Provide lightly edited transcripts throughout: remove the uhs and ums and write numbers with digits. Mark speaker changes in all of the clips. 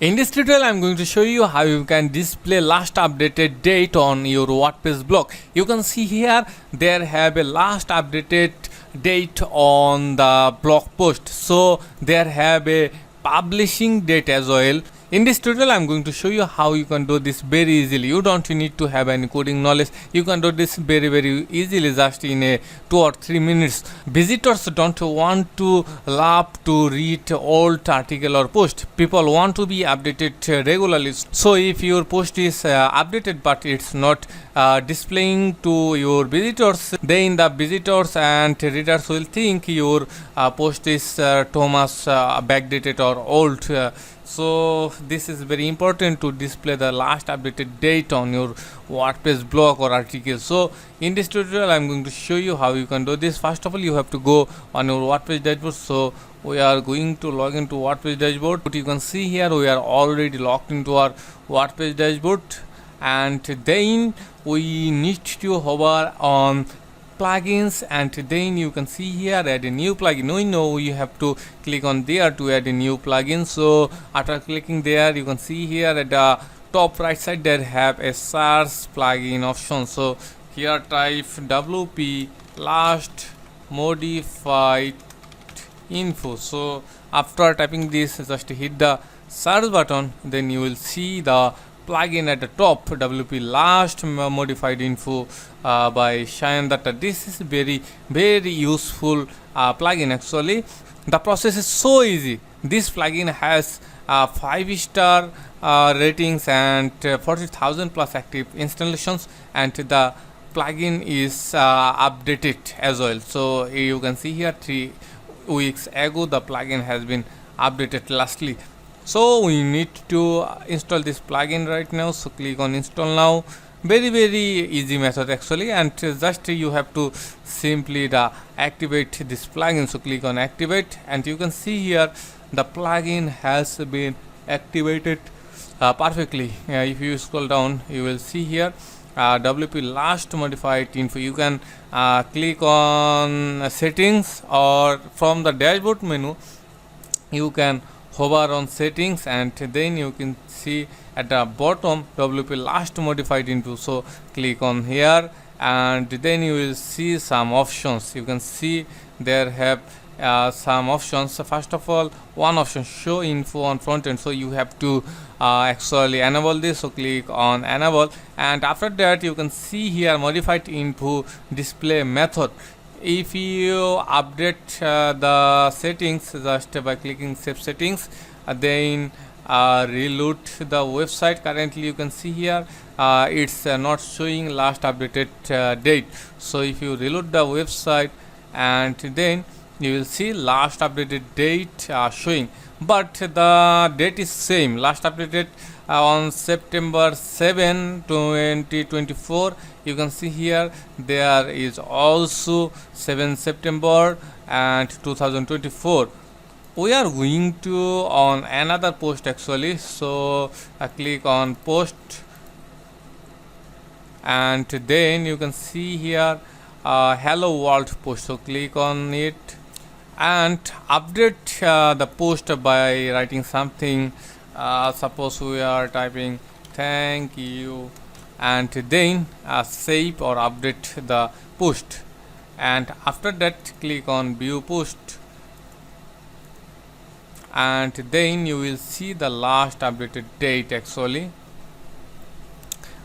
Speaker 1: In this tutorial, I'm going to show you how you can display last updated date on your WordPress blog. You can see here there have a last updated date on the blog post. So there have a publishing date as well. In this tutorial, I'm going to show you how you can do this very easily. You don't need to have any coding knowledge. You can do this very easily just in a 2 or 3 minutes. Visitors don't want to love to read old article or post. People want to be updated regularly. So if your post is updated but it's not displaying to your visitors, then the visitors and readers will think your post is too much backdated or old. So this is very important to display the last updated date on your WordPress blog or article. So in this tutorial, I'm going to show you how you can do this. First of all, you have to go on your WordPress dashboard. So we are going to log into WordPress dashboard. But you can see here we are already logged into our WordPress dashboard, and then we need to hover on plugins, and then you can see here add a new plugin. We know you have to click on there to add a new plugin. So after clicking there, you can see here at the top right side there have a search plugin option. So here type WP last modified info. So after typing this, just hit the search button, then you will see the plugin at the top, WP last modified info by Cheyenne Data. This is very useful plugin. Actually, the process is so easy. This plugin has 5-star ratings and 40,000 plus active installations, and the plugin is updated as well. So you can see here 3 weeks ago the plugin has been updated lastly. So we need to install this plugin right now. So click on install now. Very easy method actually, and just you have to simply activate this plugin. So click on activate, and you can see here the plugin has been activated perfectly. If you scroll down, you will see here WP last modified info. You can click on settings, or from the dashboard menu you can hover on settings, and then you can see at the bottom WP last modified info. So click on here, and then you will see some options. You can see there have some options. So first of all, one option, show info on front end. So you have to actually enable this. So click on enable, and after that you can see here modified info display method. If you update the settings just by clicking save settings, then reload the website. Currently you can see here it's not showing last updated date. So if you reload the website, and then you will see last updated date showing, but the date is same, last updated on September 7, 2024. You can see here there is also 7 September and 2024. We are going to on another post actually. So I click on post, and then you can see here hello world post. So click on it and update the post by writing something. Suppose we are typing thank you, and then save or update the post, and after that click on view post, and then you will see the last updated date actually.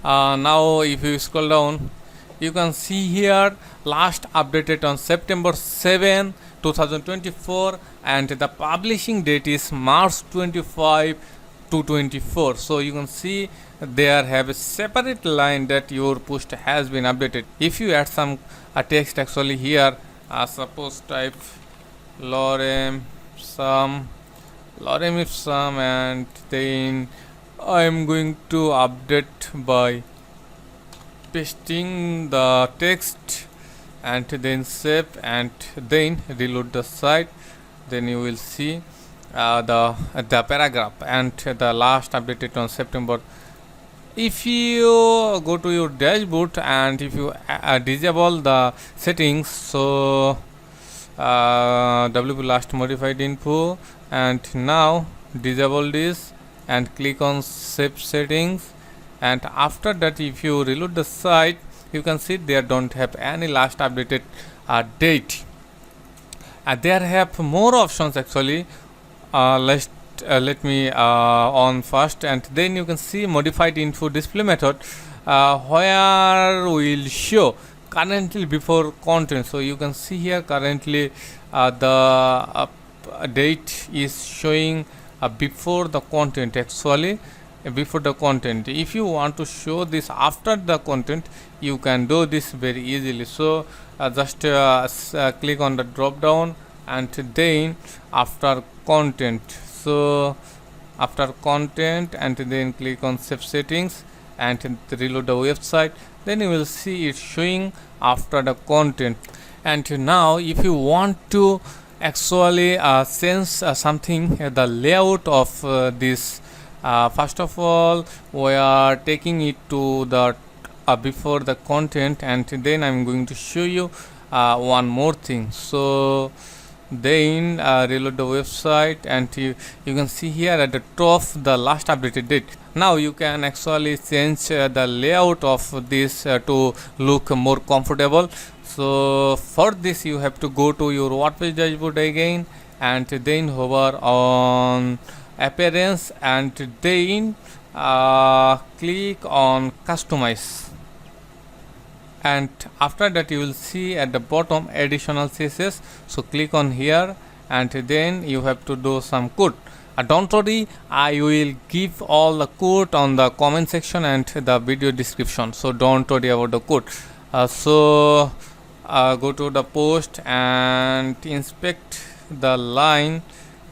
Speaker 1: Now if you scroll down, you can see here last updated on September 7, 2024, and the publishing date is March 25 to 24. So you can see there have a separate line that your post has been updated. If you add some text actually here, suppose type lorem if some, and then I am going to update by pasting the text, and then save, and then reload the site. Then you will see the paragraph and the last updated on September. If you go to your dashboard, and if you disable the settings, so WP last modified info, and now disable this, and click on save settings. And after that, if you reload the site, you can see they don't have any last updated date. There have more options actually. Let me on first, and then you can see modified info display method, where will show currently before content. So you can see here currently the date is showing before the content, actually before the content. If you want to show this after the content, you can do this very easily. So just click on the drop down and then after content. So after content, and then click on save settings and reload the website, then you will see it showing after the content. And now if you want to actually change something, the layout of this, first of all we are taking it to the before the content, and then I'm going to show you one more thing. So then reload the website, and you can see here at the top the last updated date. Now you can actually change the layout of this to look more comfortable. So for this you have to go to your WordPress dashboard again, and then hover on appearance, and then click on customize. And after that you will see at the bottom additional CSS. So click on here, and then you have to do some code. Don't worry, I will give all the code on the comment section and the video description, so don't worry about the code. So go to the post and inspect the line.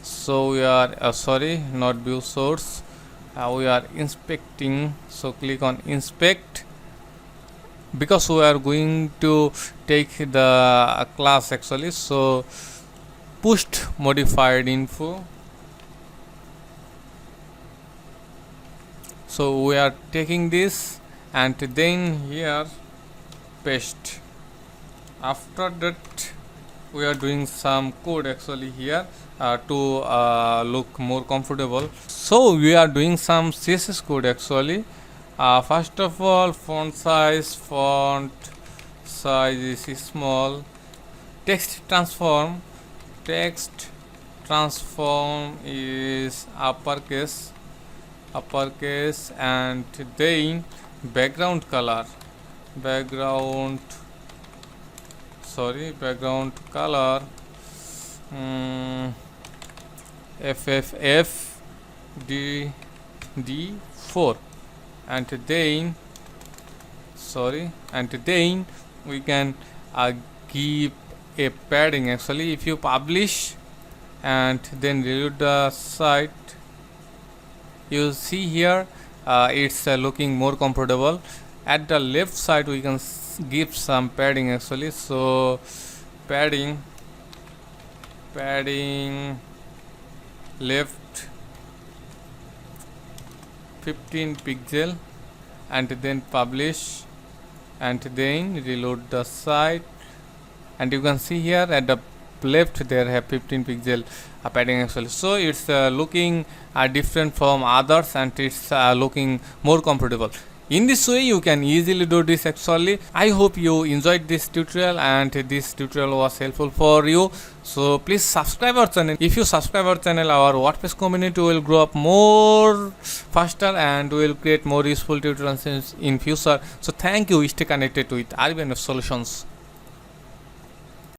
Speaker 1: So we are sorry, not view source, we are inspecting. So click on inspect, because we are going to take the class actually. So post modified info. So we are taking this, and then here paste. After that we are doing some code actually here to look more comfortable. So we are doing some CSS code actually. First of all, font size is small. Text transform is uppercase, and then background color, background color FFFD4, and then we can give a padding actually. If you publish and then reload the site, you see here it's looking more comfortable. At the left side we can give some padding actually. So padding left 15 pixel, and then publish, and then reload the site, and you can see here at the left there have 15 pixel padding actually. So it's looking different from others, and it's looking more comfortable. In this way you can easily do this actually. I hope you enjoyed this tutorial, and this tutorial was helpful for you. So please subscribe our channel. If you subscribe our channel, our WordPress community will grow up more faster, and will create more useful tutorials in future. So thank you. Stay connected with RBNF Solutions.